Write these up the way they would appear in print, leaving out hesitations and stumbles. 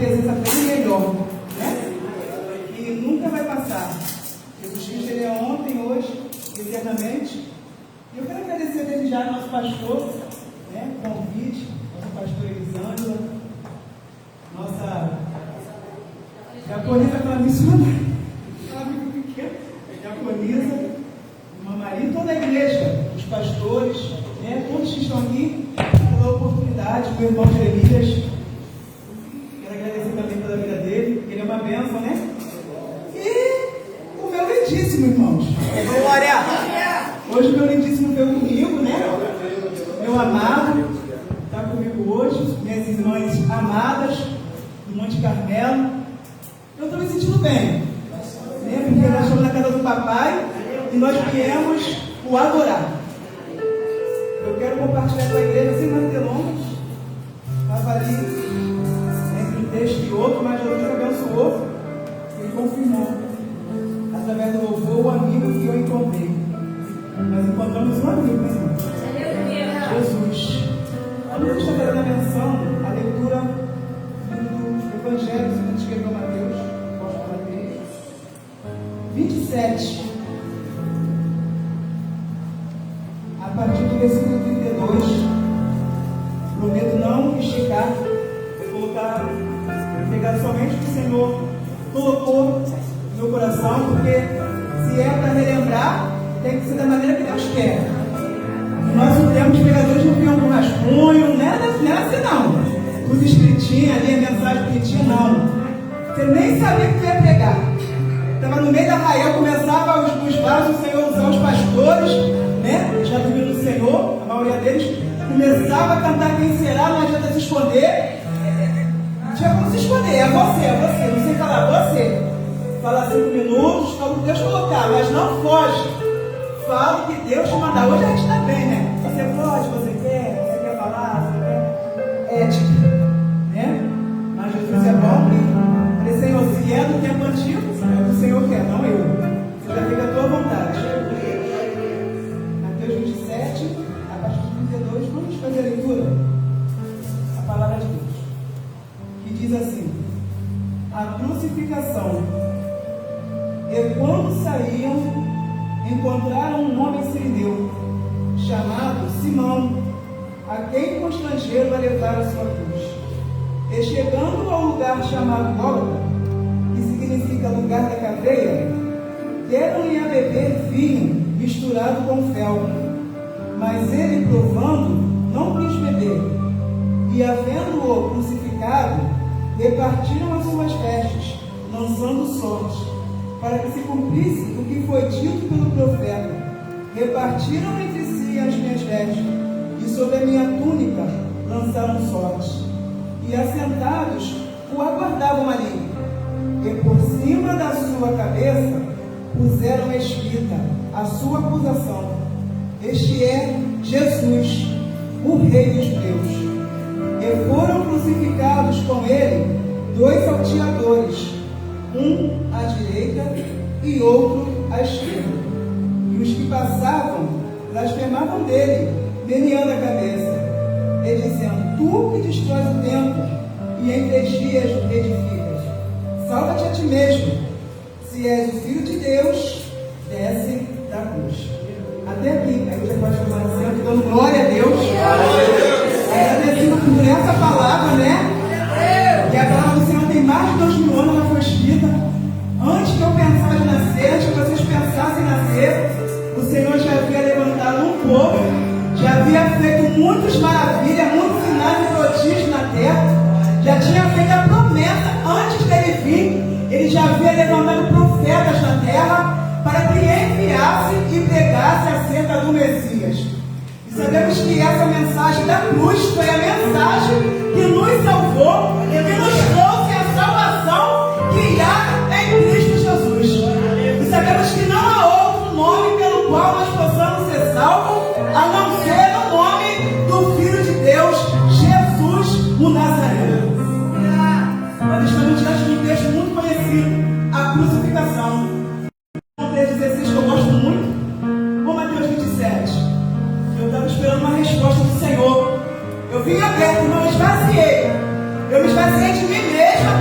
presença bem melhor, né? Que nunca vai passar. Jesus Cristo, ele é ontem, hoje e eternamente. E eu quero agradecer desde já ao nosso pastor, né? O convite, nosso pastor Elisângela, nossa japonesa, aquela missionária, aquela amiga pequena, japonesa, irmã Maria, toda a igreja, os pastores, né? Todos que estão aqui, pela oportunidade, meu irmão Jeremias. Quero agradecer também pela vida dele, ele é uma bênção, né? E o meu lindíssimo, irmãos. Glória! Hoje o meu lindíssimo veio comigo, né? Meu amado, está comigo hoje, minhas irmãs amadas, do Monte Carmelo. Eu estou me sentindo bem, né? Porque nós estamos na casa do papai e nós viemos o adorar. Eu quero compartilhar com a igreja sem mais delongas. Estava ali entre um texto e outro, mas Jesus abençoou e confirmou através do louvor o amigo que eu encontrei. Nós encontramos um amigo, né? Jesus. Vamos estar fazendo a menção, a leitura do Evangelho que escreveu Mateus, apóstolo Mateus 27, a partir do versículo 32. Prometo não esticar, pegar somente o que o Senhor colocou no meu coração, porque se é para relembrar, tem que ser da maneira que Deus quer. No nosso tempo, os pregadores não vinham com rascunho, não era assim não. Tudo escritinho ali, a mensagem bonitinha, não. Você nem sabia o que ia pregar. Estava no meio da arraial, começava os vasos, o Senhor usava os pastores, né? Já dormiam no Senhor, a maioria deles, começava a cantar quem será, não adianta se esconder. Não tinha como se esconder, é você, não sei falar, você. Fala 5 minutos, fala o que Deus colocar, mas não foge. Fala o que Deus te mandar. Hoje a gente está bem, né? Você pode, você quer falar, você quer ética, né? Mas Jesus é bom. Falei, Senhor, se é do tempo antigo, é o que o Senhor quer, não eu. Você já fica à tua vontade. Mateus 27, a partir de 32, vamos fazer a leitura. A palavra de Deus. Que diz assim: a crucificação. E quando saíam, encontraram um homem sirineu, chamado Simão, a quem o estrangeiro a levar a sua cruz. E chegando ao lugar chamado Gólgota, que significa lugar da caveira, deram-lhe a beber vinho misturado com fel. Mas ele, provando, não quis beber. E, havendo-o crucificado, repartiram as suas vestes, lançando sortes, para que se cumprisse o que foi dito pelo profeta: repartiram entre si as minhas vestes, e sobre a minha túnica lançaram sortes. E assentados o aguardavam ali, e por cima da sua cabeça puseram escrita a sua acusação: este é Jesus, o Rei dos Judeus. E foram crucificados com ele 2 salteadores, um à direita e outro à esquerda. E os que passavam blasfemavam dele, meneando a cabeça, e dizendo: tu que destróis o templo e em 3 dias edificas, salva-te a ti mesmo. Se és o Filho de Deus, desce da cruz. Até aqui, aí você pode tomar assento, dando glória a Deus. Agradecido por essa palavra, né? E a palavra do Senhor tem mais de 2000 anos, ela foi escrita antes que eu pensasse em nascer, antes que vocês pensassem em nascer. O Senhor já havia levantado um povo, já havia feito muitas maravilhas, muitos sinais e prodígios na terra, já tinha feito a promessa antes dele vir. Ele já havia levantado profetas na terra para que enviasse e pregasse acerca do Messias. E sabemos que essa mensagem da cruz foi a mensagem que nos salvou e que nos trouxe a salvação que há em Cristo Jesus. E sabemos que não há outro nome pelo qual nós possamos ser salvos, a não ser o nome do Filho de Deus, Jesus, o Nazareno. Nós estamos diante de um texto muito conhecido, a crucificação. Mateus 16, que eu gosto muito, ou Mateus 27. Eu estava esperando uma resposta do Senhor. Eu vim aberto, não me esvaziei. Eu me esvaziei de mim mesma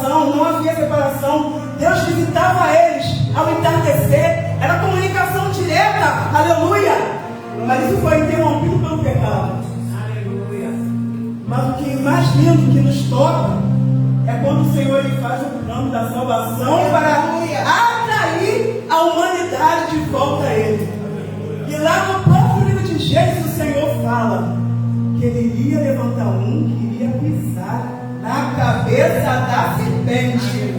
separação, não havia separação. Deus visitava eles ao entardecer, era comunicação direta, aleluia. Mas isso foi interrompido pelo pecado. Aleluia. Mas o que mais lindo que nos toca é quando o Senhor ele faz o plano da salvação para atrair a humanidade de volta a Ele. E lá no próprio livro de Gênesis o Senhor fala que Ele iria levantar um que iria pisar na cabeça da serpente.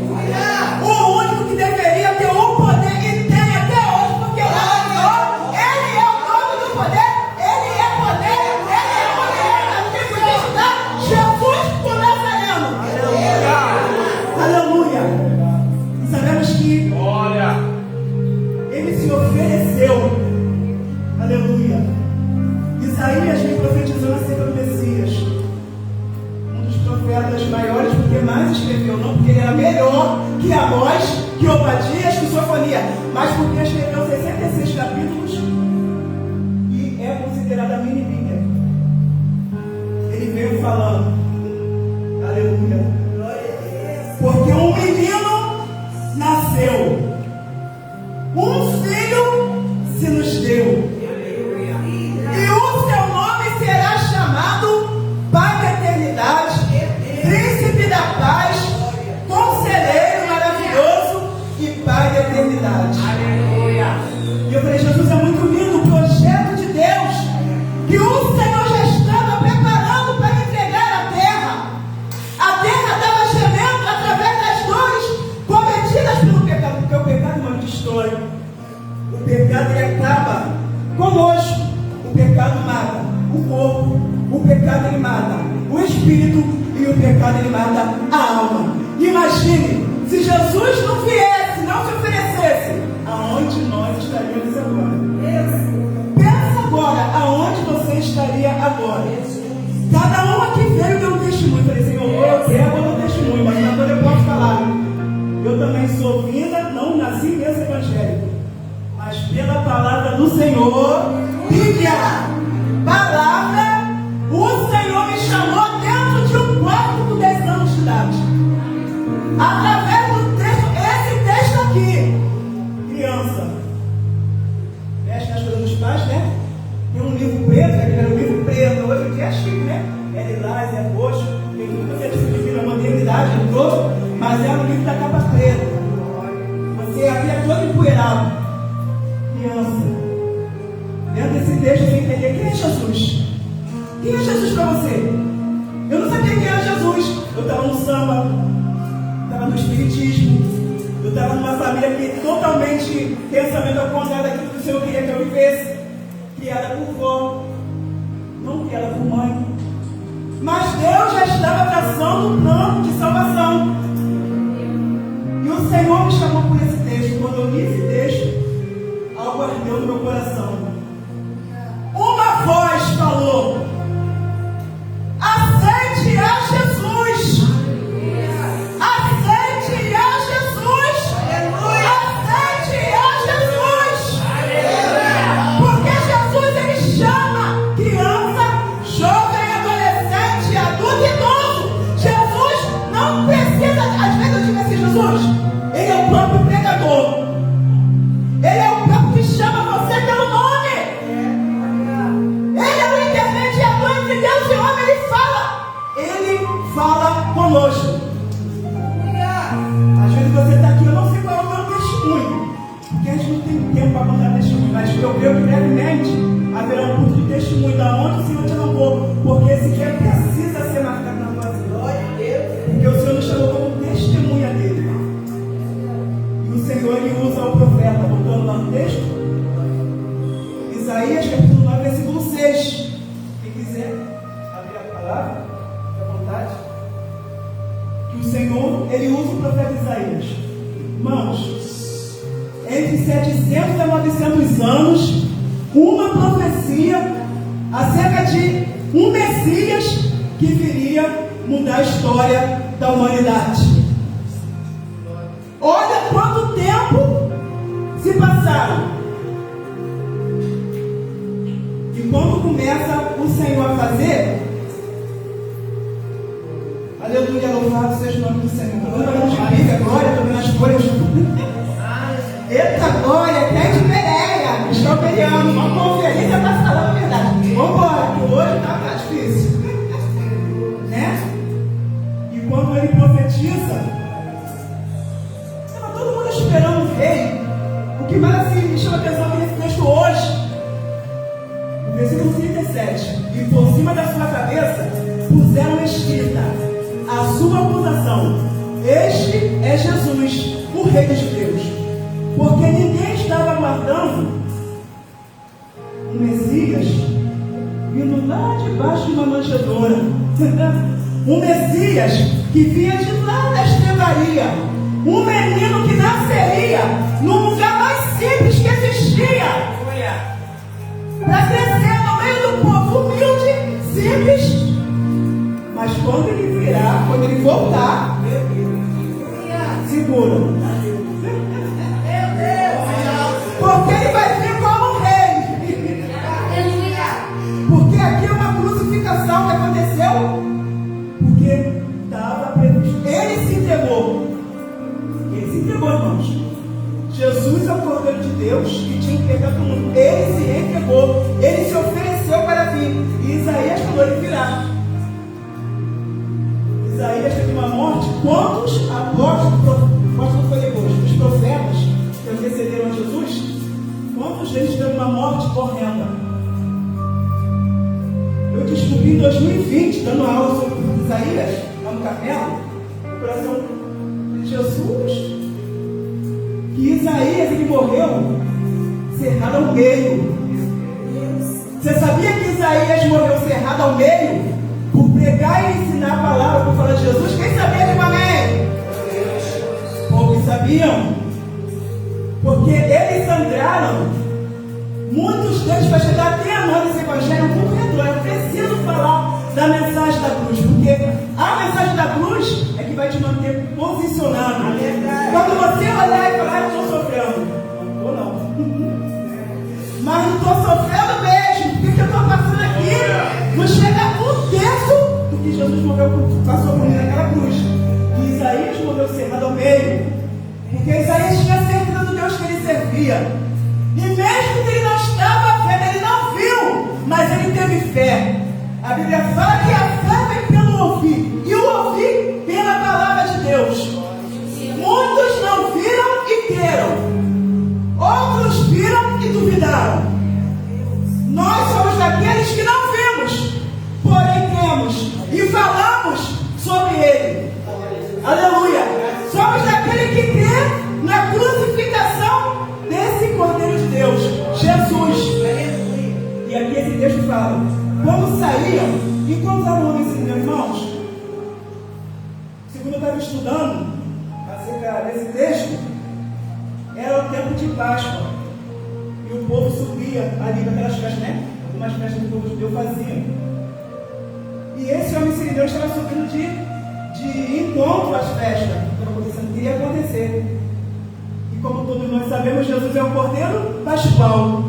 O único que deveria ter o poder e tem até hoje, porque Ele é o dono do poder, Ele é poder, Ele é poder. Quem podia ajudar? Jesus o Nazareno. Aleluia. E sabemos que Ele se ofereceu. Aleluia. Isaías vem profetizando acerca do Messias, um dos profetas maiores, porque mais escreveu, não porque ele era melhor que Amós, que Obadias, que Sofonia, mas porque escreveu 66 capítulos e é considerada a mini-bíblia. Ele veio falando, aleluia, porque um menino nasceu, um filho se nos deu. E o seu nome será chamado Pai da Eternidade, Príncipe da Paz, Conselheiro Maravilhoso e Pai da Eternidade. E eu falei, Jesus, é muito lindo o projeto de Deus que o Senhor já estava preparando para entregar à terra. A terra estava gemendo através das dores cometidas pelo pecado, porque o pecado é uma história. O pecado ele acaba conosco. O pecado mata o corpo, o pecado ele mata o espírito e o pecado ele mata a alma. Imagine, se Jesus não viesse, não se oferecesse, aonde nós estaríamos agora? Pensa agora, aonde você estaria agora? Cada um aqui veio deu um testemunho. Falei, Senhor, eu quero o testemunho, mas agora eu posso falar. Eu também sou vinda, não nasci nesse evangelho, mas pela palavra do Senhor. Bíblia, palavra, o Senhor me chamou dentro de um quarto com 10 anos de idade. Através do texto, esse texto aqui, criança, mexe nas coisas dos pais, né? Tem um livro preto, aquele era um livro preto, hoje em dia é chique, né? É lilás, é roxo, tem tudo que você vive na modernidade, todo, mas é um livro da capa preta. Você aqui é todo empoeirado. Criança. Dentro desse texto você entender quem é Jesus. Quem é Jesus para você? Eu não sabia quem era Jesus. Eu estava no samba, estava no espiritismo, eu estava numa família que totalmente pensamento ao contrário daquilo que o Senhor queria que eu vivesse, criada por vó, não criada por mãe. Mas Deus já estava traçando um plano de salvação. E o Senhor me chamou por esse texto. Quando eu li esse texto, algo ardeu no meu coração. Uma voz falou: aceite a Jesus, aceite a Jesus, aceite a Jesus, porque Jesus ele chama criança, jovem, adolescente, adulto e idoso. Jesus não precisa, às vezes eu digo assim, Jesus, ele é o próprio pregador, ele é o próprio que chama você pelo nome. Fala conosco. Às vezes você está aqui, eu não sei qual é o meu testemunho, porque a gente não tem tempo para contar testemunho, mas eu creio que brevemente haverá um culto de testemunho da onde o Senhor te arrancou, porque esse dia precisa ser marcado na tua vida, porque o Senhor nos chamou como testemunha dele. E o Senhor ele usa o profeta, voltando lá no texto, Isaías capítulo 9, versículo 6. Quem quiser abrir a palavra, que o Senhor, ele usa o profeta Isaías. Irmãos, entre 700 a 900 anos, uma profecia acerca de um Messias que viria mudar a história da humanidade. Olha quanto tempo se passaram. E quando começa o Senhor a fazer, Aleluia, louvado seja o nome do Senhor. Estou vendo de Bíblia, glória, estou vendo as folhas. Eita glória, até de Pereira. Estou peleando, vamos conferir se está falando a verdade. Vamos embora, que hoje está difícil. Né? E quando ele profetiza, estava todo mundo esperando o rei. O que mais assim, me chama a atenção aqui nesse texto hoje, no versículo 37, e por cima da sua cabeça puseram escrita a sua acusação: este é Jesus, o Rei dos Judeus. Porque ninguém estava aguardando um Messias vindo lá debaixo de uma manjedoura. Um Messias que vinha de lá da estrebaria. Um menino que nasceria no lugar mais simples que existia, para crescer no meio do povo humilde, simples. Mas quando ele virar, quando ele voltar, segura. Porque ele vai vir como rei. Porque aqui é uma crucificação que aconteceu. Porque estava previsto. Ele se entregou. Ele se entregou, irmãos. Jesus é o Cordeiro de Deus que tinha que pegar todo mundo. Ele se entregou. Ele se ofereceu para vir. E Isaías falou: ele virá. Isaías teve uma morte. Quantos apóstolos foi depois? Os profetas que antecederam a Jesus, quantos deles tiveram uma morte horrenda? Eu descobri em 2020, dando aula sobre Isaías, lá no Carmelo, no coração de Jesus, que Isaías ele morreu cerrado ao meio. Você sabia que Isaías morreu cerrado ao meio? Por pregar e ensinar a palavra, por falar de Jesus? Quem sabia de amém? Poucos sabiam. Porque eles sangraram, muitos deles, para chegar até a nós desse evangelho, muito retrô. Eu preciso falar da mensagem da cruz, porque a mensagem da cruz é que vai te manter posicionado. Quando você olhar e falar: eu estou sofrendo, ou não, mas não estou sofrendo mesmo, porque eu estou passando aqui, não chega um terço do que Jesus passou por mim naquela cruz. E Isaías morreu cerrado ao meio, porque Isaías tinha certeza do Deus que ele servia. E mesmo que ele não estava vendo, ele não viu, mas ele teve fé. A Bíblia fala que a fé vem pelo ouvir, e o ouvir pela palavra de Deus. Muitos não viram e creram, outros viram e duvidaram. Nós somos daqueles que não vimos, porém cremos e falamos sobre ele. Aleluia! Somos daquele que crê na crucificação desse Cordeiro de Deus, Jesus. E aqui esse texto fala: quando saíam, encontraram homens assim, meus irmãos. Segundo eu estava estudando acerca desse texto, era o tempo de Páscoa. E o povo subia ali para aquelas festas, né? Algumas festas que o povo judeu fazia. E esse homem sirineu estava subindo de encontro às festas. Iria acontecer. E como todos nós sabemos, Jesus é o Cordeiro Pascual.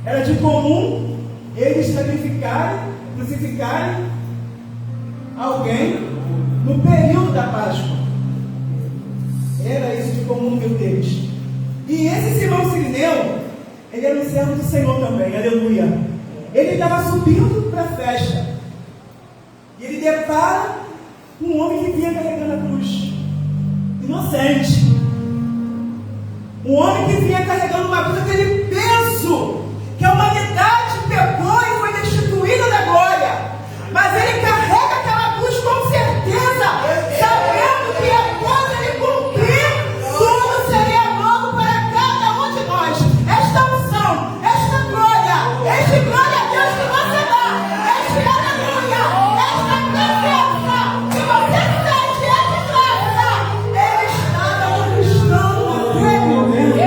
Era de comum eles sacrificarem, crucificarem alguém no período da Páscoa. Era isso de comum no meio deles. E esse Simão Sirineu, ele era um servo do Senhor também, aleluia. Ele estava subindo para a festa. E ele depara um homem que vinha carregando a cruz. Inocente. Um homem que vinha carregando uma cruz, aquele peso que a humanidade pegou e foi destituída da glória. Mas ele carrega aquela cruz com certeza, sabendo que quando ele cumprir, tudo seria novo para cada um de nós. Esta unção, esta glória, este glória a Deus que você dá, este aleluia, esta presença que você sente, esta graça, ele está no cristão naquele momento.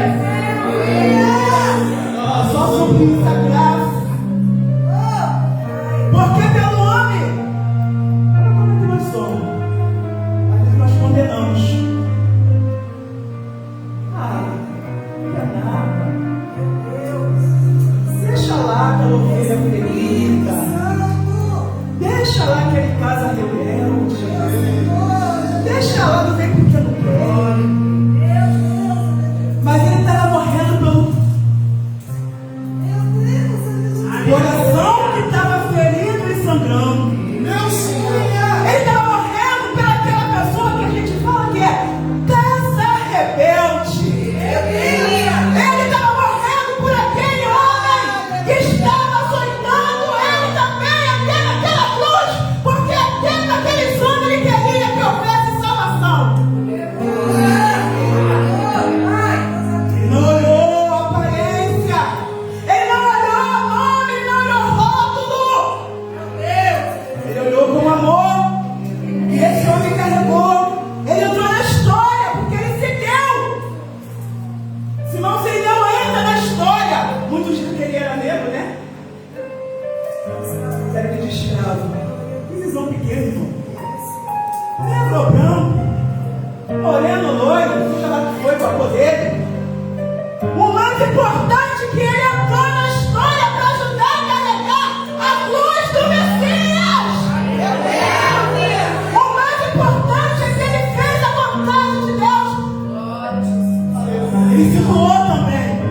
ele se doou também.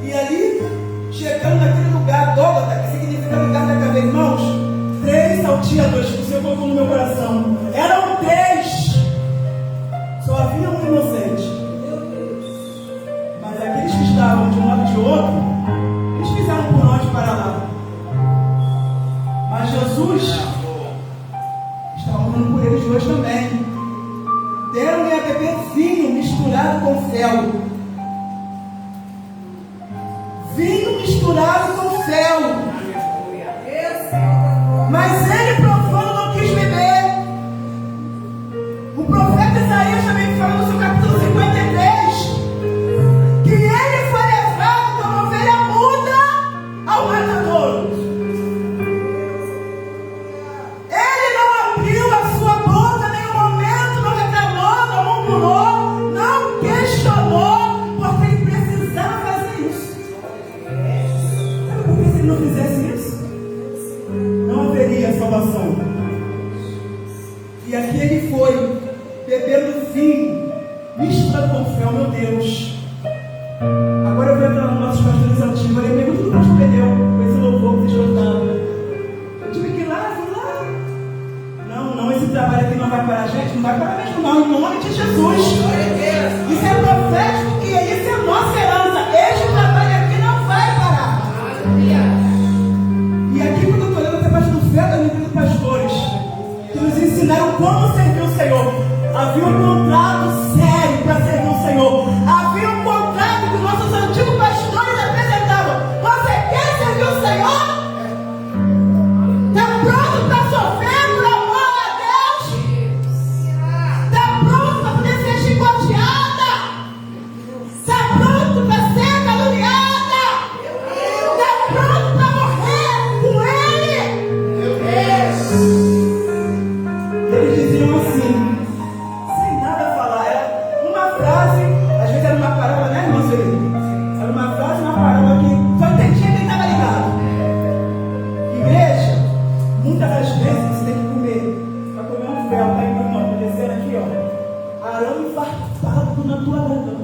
E ali, chegando naquele lugar, Gólgota, que significa lugar da caveira, irmãos, 3 salteadores que o Senhor colocou no meu coração. Eram 3. Só havia um inocente. Mas aqueles que estavam de um lado e de outro, eles fizeram por onde para lá. Mas Jesus estava falando por eles dois também. Deram-lhe a beber vinho misturado com fel. Vinho misturado com fel. Mas ele, profano, não quis beber. O profeta Isaías também fala no seu capítulo 53 que ele foi levado como ovelha muda ao matadouro. Ele não abriu a sua boca em nenhum momento, não reclamou, não murmurou, não questionou, porque ele precisava fazer isso. Porque se ele não fizesse isso, não haveria salvação. E aqui ele foi, bebendo vinho, misturado com fel, meu Deus. Agora eu vou entrar nos nossos pastores antigos. Eu lembrei muito do pastor Pneu, com esse louvor que vocês cantaram. Eu tive que ir lá, fui lá. Não, esse trabalho aqui não vai parar, gente. Não vai parar mesmo, não. Em nome de Jesus. Isso é profético, que isso é nossa herança. Este trabalho aqui não vai parar. E aqui, quando eu estou olhando até do Fé, eu lembrei dos pastores que nos ensinaram como servir o Senhor. Havia um contrato sério para servir o Senhor. Havia um contrato que nossos antigos pastores apresentavam. Você quer servir o Senhor? Está pronto para sofrer por amor a Deus? Está pronto para poder ser chicoteada? Está pronto para ser caluniada? Está pronto para morrer com Ele? Eles diziam assim, sem nada falar, era uma frase, às vezes era uma parábola, né, irmão Celino? Era uma frase, uma parábola que só entendia quem estava ligado. Igreja, muitas das vezes você tem que comer, para comer um fel, tá irmão, descendo aqui, ó, arame farpado na tua garganta.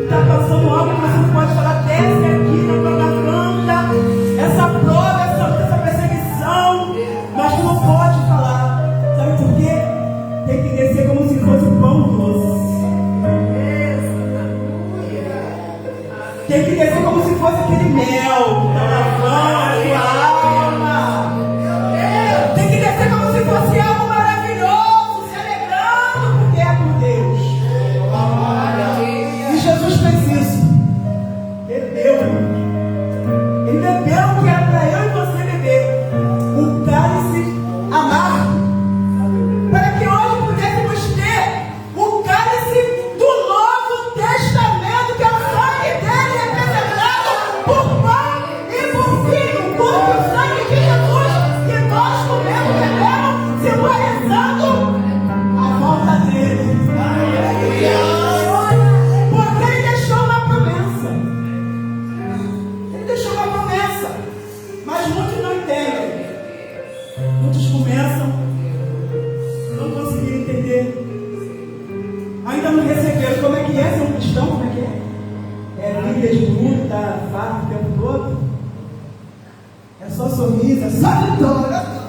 Está passando algo que você não pode falar, desce aqui na tua garganta, essa prova, essa perseguição, mas tu não pode falar. Sabe por quê? Tem que descer como se fosse pão doce. Tem que descer como se fosse aquele mel que está lavando a tua alma. Tem que descer como se fosse algo maravilhoso, se alegrando, porque é por Deus. E Jesus fez isso. Bebeu. Ele bebeu o que era para eu e você beber. O cálice amargo. Para que hoje pudéssemos ter o cálice do Novo Testamento, que é o sangue dele representado por pão e por vinho, o corpo e o sangue de Jesus, que nós comemos, bebemos, simbolizando a volta dele. Porque ele deixou uma promessa. Ele deixou uma promessa. Mas muitos não entendem. Muitos começam, não conseguiram entender. Ainda não receberam. Como é que é ser um cristão? Como é que é? É vida de luta, fardo o tempo todo? É só sorriso, é só vitória.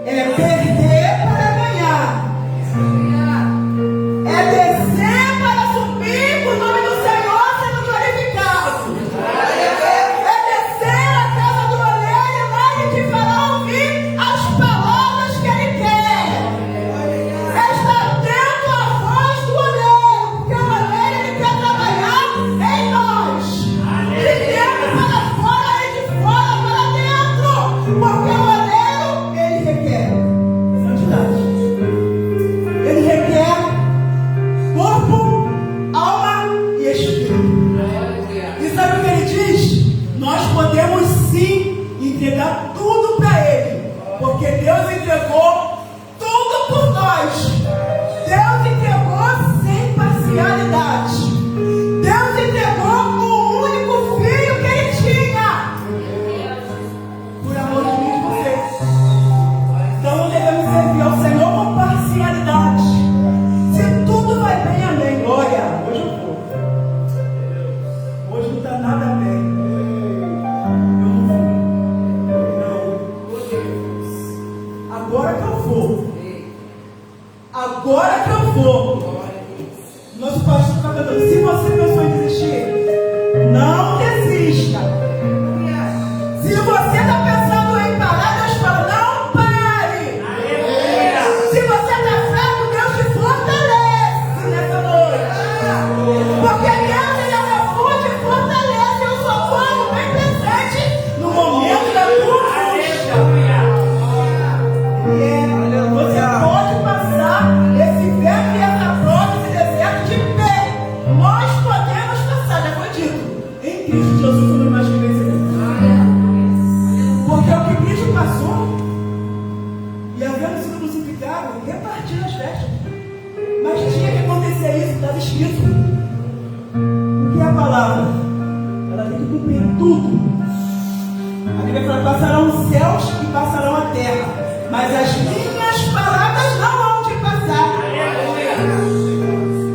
É perder para ganhar. É descer para subir o nome do Senhor sendo glorificado. É descer a casa do oleiro e lá ele te fará ouvir as palavras que ele quer. É estar atento à preciso. O que é a palavra? Ela tem que cumprir tudo. A Bíblia fala: passarão os céus e passarão a terra, mas as minhas palavras não vão de passar.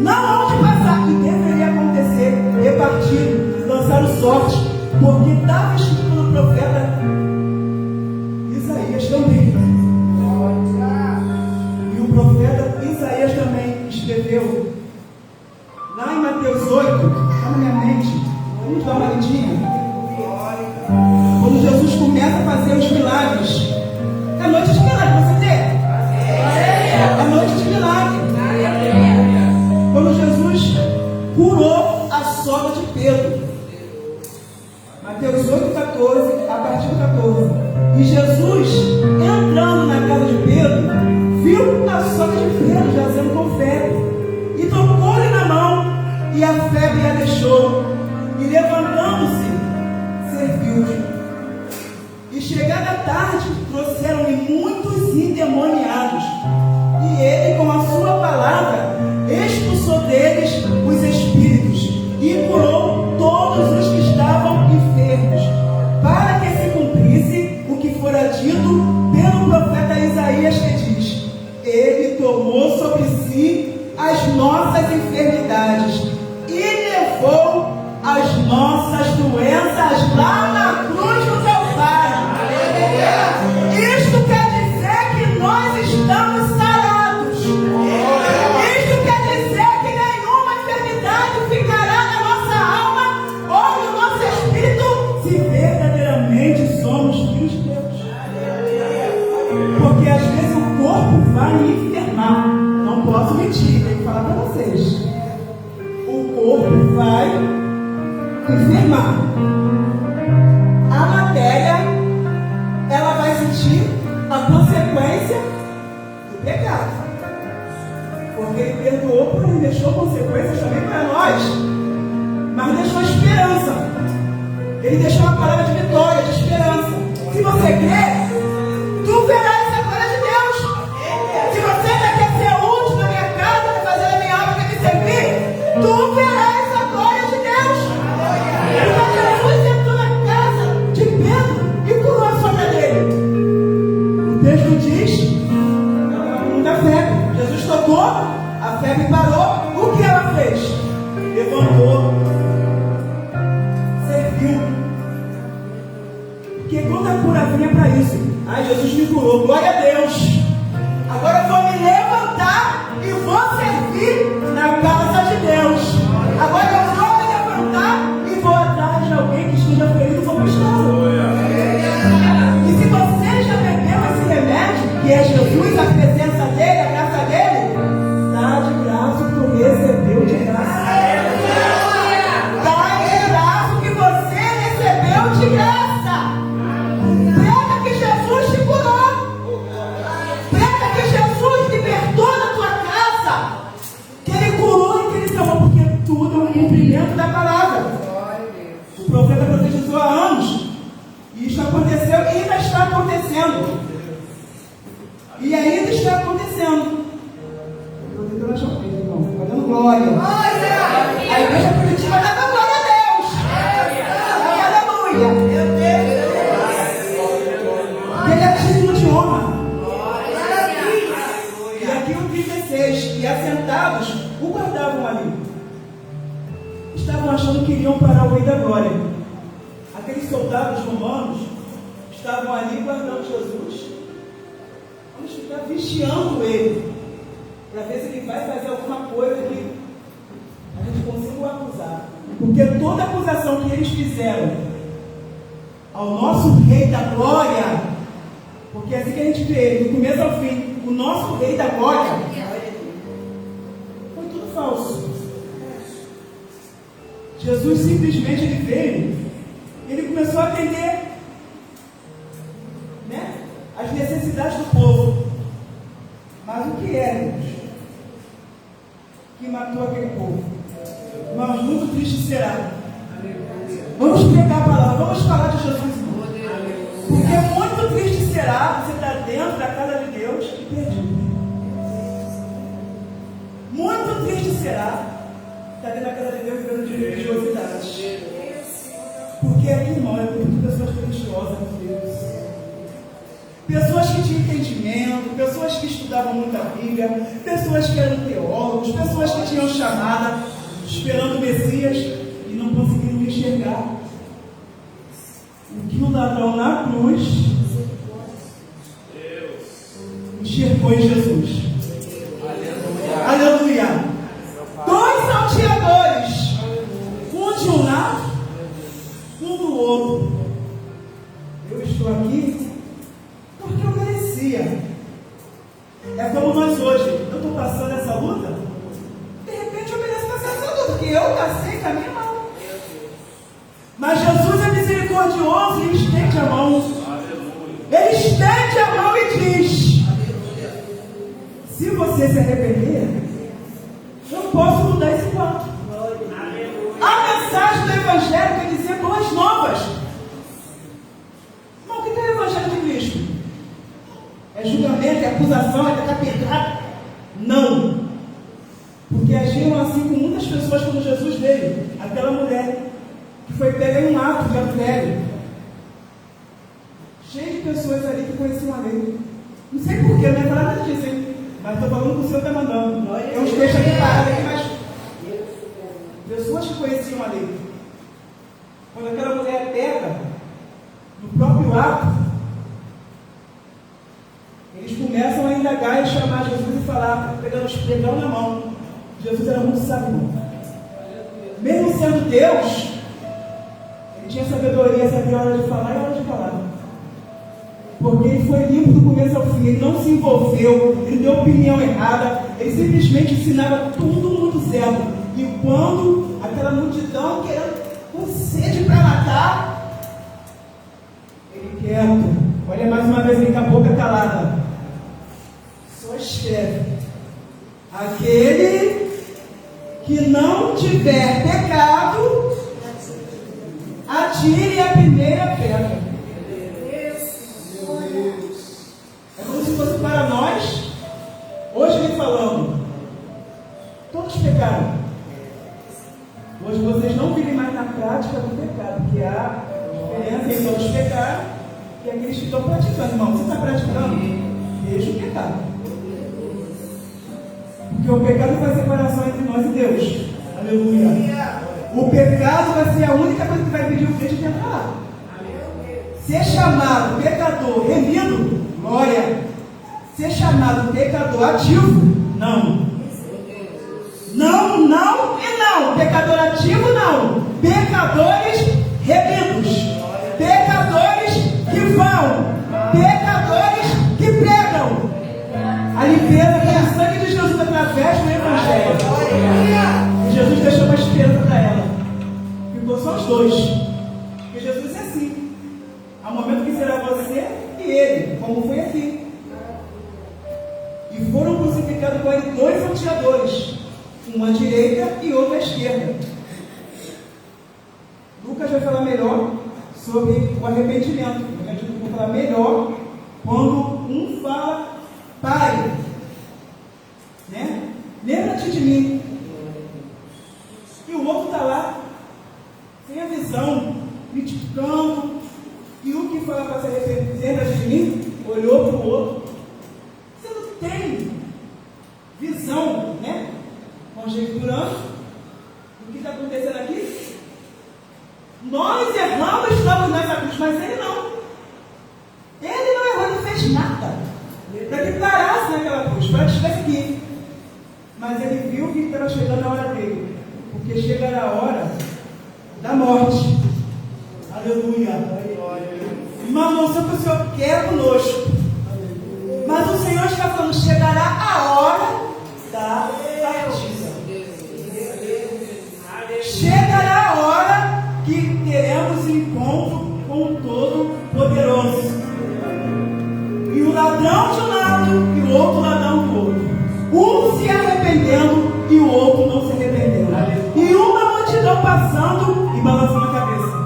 Não vão de passar. E deveria acontecer, repartido, lançar o sorte, porque estava escrito no profeta Isaías também. E o profeta Isaías também escreveu lá em Mateus 8, está na minha mente, vamos dar uma lidinha. Quando Jesus começa a fazer os milagres, é noite de milagre, você vê? É noite de milagre. Quando Jesus curou a sogra de Pedro, Mateus 8,14, a partir do 14. E Jesus, entrando na casa de Pedro, viu a sogra de Pedro jazendo com febre, e tocou-lhe na mão, e a febre a deixou, e levantando-se, serviu-lhe. E chegada a tarde, trouxeram-lhe muitos endemoniados, e ele, com a sua palavra, expulsou deles os espíritos, e curou todos os que estavam enfermos, para que se cumprisse o que fora dito pelo profeta Isaías, que diz: ele tomou sobre si as nossas enfermidades e levou as nossas doenças lá na cruz do Calvário. Isto quer dizer que nós estamos sarados. Isto quer dizer que nenhuma enfermidade ficará na nossa alma ou no nosso espírito, se verdadeiramente somos filhos de Deus. Porque às vezes o corpo vai me enfermar. Não posso mentir, tenho que falar para vocês. O corpo vai enfermar. A matéria, ela vai sentir a consequência do pecado. Porque ele perdoou, porque ele deixou consequências também para nós. Mas deixou esperança. Ele deixou uma palavra de vitória, de esperança. Se você crer, tu verás a glória de Deus. Se você ainda quer ser útil na minha casa, quer fazer a minha obra, quer me servir, tu verás a glória de Deus. Porque Jesus entrou na casa de Pedro e curou a sogra dele. O texto diz, da febre. Jesus tocou, a febre parou. O que ela fez? Levantou, serviu. Porque quando a cura vinha para isso, Jesus me curou, glória a Deus. Agora eu vou me levantar e vou servir na casa de Deus. Agora eu vou me levantar e vou atrás de alguém que esteja ferido como estava. E se você já bebeu esse remédio, que é Jesus, a presença dele, a graça dele, dá de graça o que tu recebeu de graça. Dá de graça o que você recebeu de graça. Prega que Jesus te curou. Prega que Jesus libertou na tua casa. Que ele curou e que ele salvou, porque tudo é um cumprimento da palavra. O profeta profetizou há anos. E isso aconteceu e ainda está acontecendo. E ainda está acontecendo. Eu estou tentando achar o peito, irmão. Está dando glória. A igreja primitiva está dando glória a Deus. Aleluia. Ele é título de honra. E aqui o 36. E assentados, o guardavam ali. Estavam achando que iriam parar o rei da glória. Aqueles soldados romanos estavam ali guardando Jesus. Vamos ficar vigiando ele, para ver se ele vai fazer alguma coisa que a gente consiga o acusar. Porque toda acusação que eles fizeram ao nosso rei da glória, porque é assim que a gente vê ele, do começo ao fim, o nosso rei da glória, foi tudo falso. Jesus simplesmente ele veio, ele começou a atender, né, as necessidades do povo. Mas o que é, Deus, que matou aquele povo? Mas muito triste será. Vamos pregar a palavra, vamos falar de Jesus, irmão. Porque muito triste será você estar dentro da casa de Deus e perdido. Muito triste será está dentro da casa de Deus vivendo de religiosidade. Porque aqui não, é muito pessoas religiosas, meu Deus. Pessoas que tinham entendimento, pessoas que estudavam muito a Bíblia, pessoas que eram teólogos, pessoas que tinham chamada, esperando o Messias e não conseguiram enxergar o que o ladrão na cruz enxergou em Jesus. Aleluia. Dois salteadores, um de um lado, um do outro. Eu estou aqui porque eu merecia. É como nós hoje. Eu estou passando essa luta, de repente eu mereço passar essa luta, porque eu passei com a minha mão. Mas Jesus é misericordioso e Ele estende a mão. Ele estende a mão e diz: se você se arrepender, eu posso mudar esse quadro. A mensagem do Evangelho quer dizer boas novas. Mas o que é o Evangelho de Cristo? É julgamento, é acusação, é tacar pedrada? Não. Porque agiram assim com muitas pessoas quando Jesus veio. Aquela mulher que foi pega em um ato de adultério. Cheio de pessoas ali que conheciam a lei. Não sei porquê, não é nada disso, hein? Mas estou falando que o Senhor está mandando. Eu os deixo aqui parados aqui, mas pessoas que conheciam a lei. Quando aquela mulher pega no próprio ato, eles começam a indagar e chamar Jesus e falar, pegando os pregão na mão. Jesus era muito sábio. Mesmo sendo Deus, ele tinha sabedoria, sabia a hora de falar e a hora de calar. Porque ele foi limpo do começo ao fim, ele não se envolveu, ele deu opinião errada, ele simplesmente ensinava tudo muito certo. E quando aquela multidão querendo com sede para matar, ele quieto, olha mais uma vez ele com a boca calada, só escreve: aquele que não tiver pecado, atire a primeira pedra. É como se fosse para nós, hoje ele falando, todos pecaram. Hoje vocês não vivem mais na prática do pecado, porque há diferença em todos pecaram e aqueles que estão praticando. Irmão, você está praticando? Deixa o pecado. Porque o pecado faz separação entre nós e Deus. Aleluia. O pecado vai ser a única coisa que vai pedir o crente de entrar lá. Ser chamado pecador remido, glória. Ser chamado pecador ativo, não. Não, não e não. Pecador ativo, não. Pecadores remidos. Pecadores que vão. Pecadores que pregam a limpeza pelo sangue de Jesus através do Evangelho. E Jesus deixou uma esperança para ela. Ficou só os dois. Porque Jesus é assim. Há um momento que será você e ele, como foi aqui. E foram crucificados com ele dois salteadores, um à direita e outro à esquerda. Lucas vai falar melhor sobre o arrependimento. Eu vou falar melhor quando um fala: Pai, né? Lembra-te de mim. E o outro está lá, sem a visão, criticando. E o que fala para se arrepender, lembra de mim? Olhou para o outro. Você não tem visão, né? Conjecturando o que está acontecendo aqui. Nós erramos, estamos nessa cruz, mas ele não. Ele não errou, ele fez nada para que parasse naquela cruz, para que estivesse aqui. Mas ele viu que estava chegando a hora dele, porque chegará a hora da morte. Aleluia. Irmão, não sei o que o Senhor quer conosco, mas o Senhor está falando: chegará a hora da partida. Chegará a hora que teremos encontro com o Todo-Poderoso. E o ladrão de um lado e o outro ladrão do outro. Um se arrependendo e o outro não se arrependendo. E uma multidão passando e balançando a cabeça.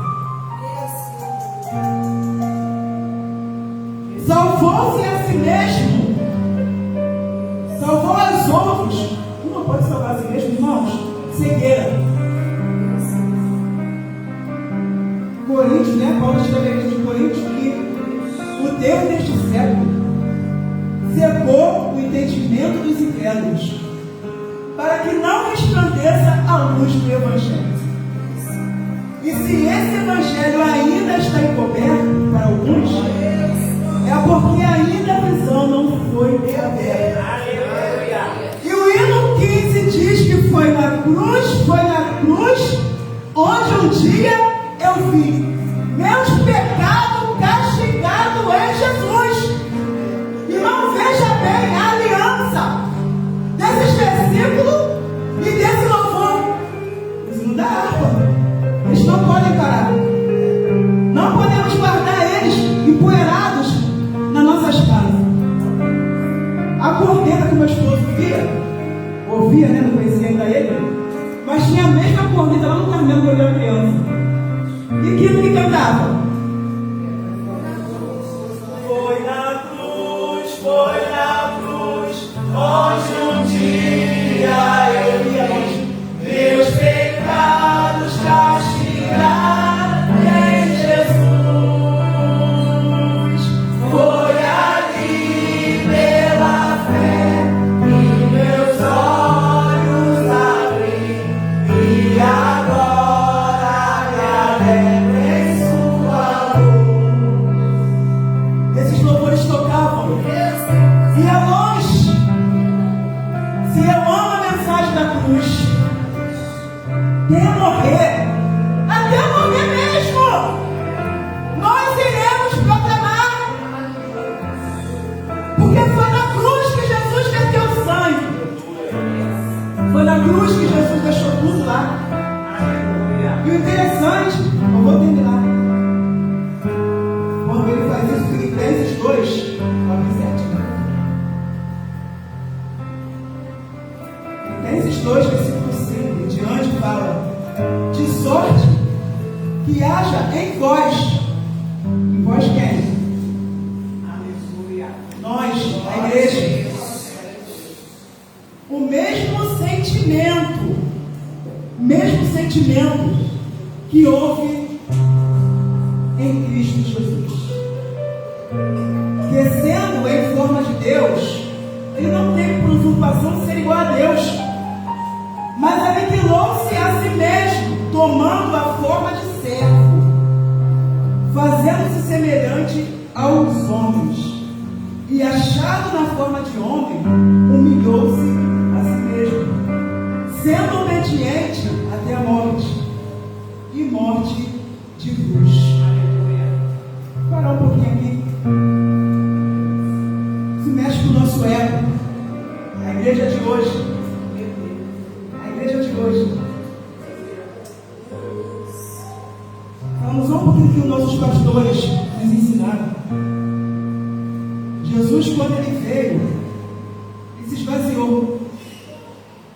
cegueira. Coríntios, né? Paulo escreve aqui de Coríntios que o Deus deste século cegou o entendimento dos incrédulos, para que não resplandeça a luz do Evangelho. E se esse Evangelho ainda está encoberto para alguns, é porque ainda a visão não foi aberta. E o hino 15 diz que foi na cruz, onde um dia eu vi meus pecados castigados em Jesus. Irmão, veja bem a aliança desses versículos e desse louvor. Isso não dá harpa. Eles não podem parar. Não podemos guardar eles empoeirados nas nossas casas. A corneta que meu esposo ouvia, né? Não conhecia ainda ele, mas tinha a mesma corneta lá no caminho quando eu era criança. E aquilo que cantava? Foi na cruz, onde um dia eu vi meus pecados castigados em Jesus. Foi ali pela fé que meus olhos abri, e agora me alegro em sua luz. Esses louvores tocavam. E é longe. Se eu amo a mensagem da cruz, até morrer mesmo, nós iremos proclamar, porque foi na cruz que Jesus verteu sangue, foi na cruz que Jesus deixou tudo lá. E o interessante, eu vou terminar, quando ele faz isso em Filipenses 2, 9 e 7. Filipenses 2, versículo 5 em diante, fala: de sorte que haja em vós quem? Nós, a igreja, o mesmo sentimento que houve em Cristo Jesus, que sendo em forma de Deus, ele não teve por usurpação de ser igual a Deus, mas aniquilou-se a si mesmo, tomando a forma de servo, fazendo-se semelhante aos homens, e achado na forma de homem, humilhou-se a si mesmo, sendo obediente até a morte, e morte de cruz. Vou parar um pouquinho aqui. Se mexe com o nosso ego. A igreja de hoje. Falamos um pouquinho que os nossos pastores nos ensinaram. Jesus, quando ele veio, ele se esvaziou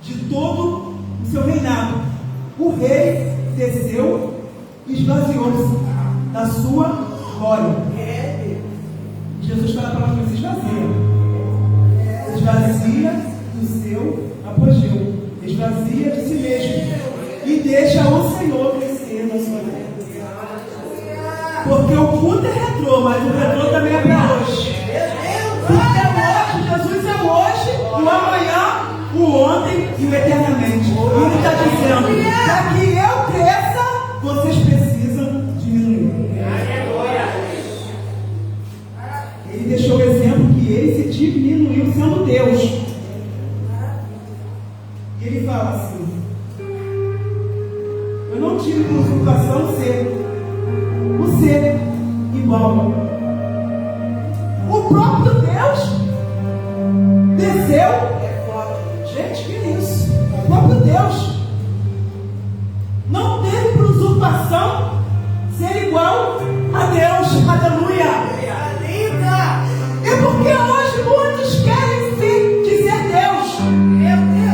de todo o seu reinado. O rei desceu e esvaziou-se da sua glória. Jesus fala para nós: se esvazia. Se esvazia do seu apogeu. Esvazia de si mesmo e deixa o Senhor crescer na sua vida. Porque o culto é retrô, mas o retrô também é para hoje. Porque é hoje, Jesus é hoje, o amanhã, o ontem e o eternamente. Ele está dizendo: para que eu cresça, vocês precisam diminuir. Ele deixou o exemplo que ele se diminuiu sendo Deus. Ele fala assim: eu não tive por usurpação ser igual. O próprio Deus desceu. Gente, que é isso? O próprio Deus não teve por usurpação ser igual a Deus. Aleluia! E porque hoje muitos querem se dizer Deus.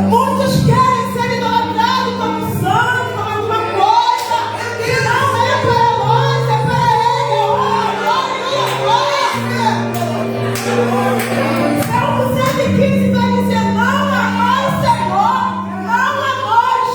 Muitos querem ser idolatrados como santo, como alguma coisa que não é para nós, é para Ele. Salmo 115 vai dizer: não a nós, Senhor, não a nós,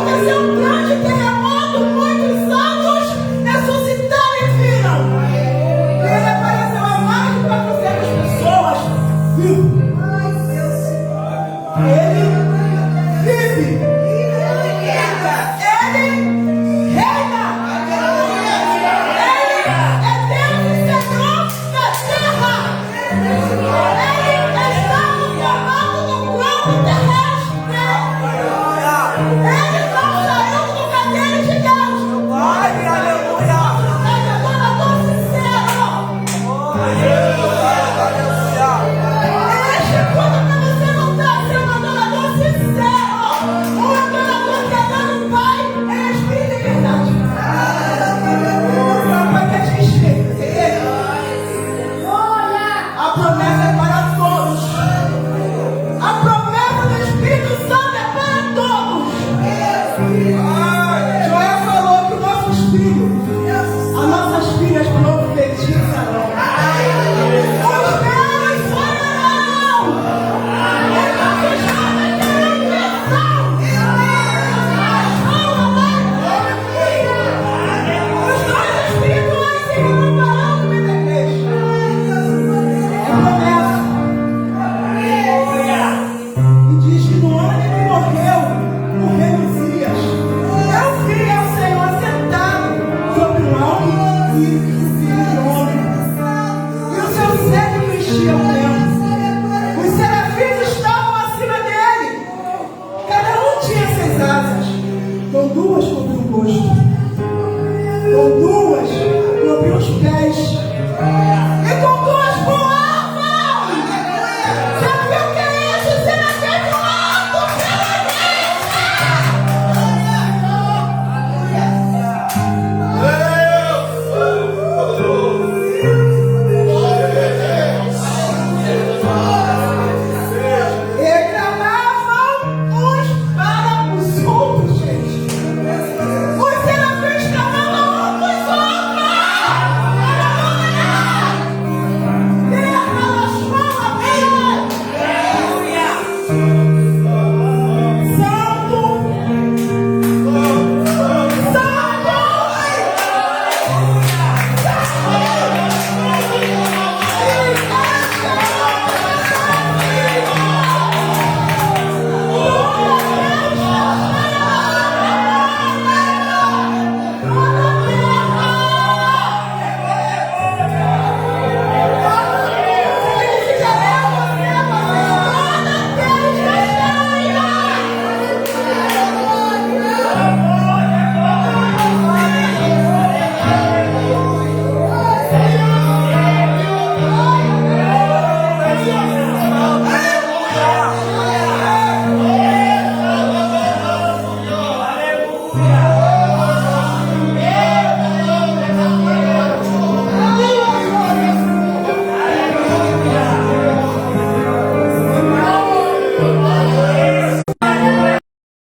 aconteceu um grande terremoto, muitos anjos ressuscitaram e viram. Ele apareceu a mais de 400 pessoas vivas. Ai, Deus. Ele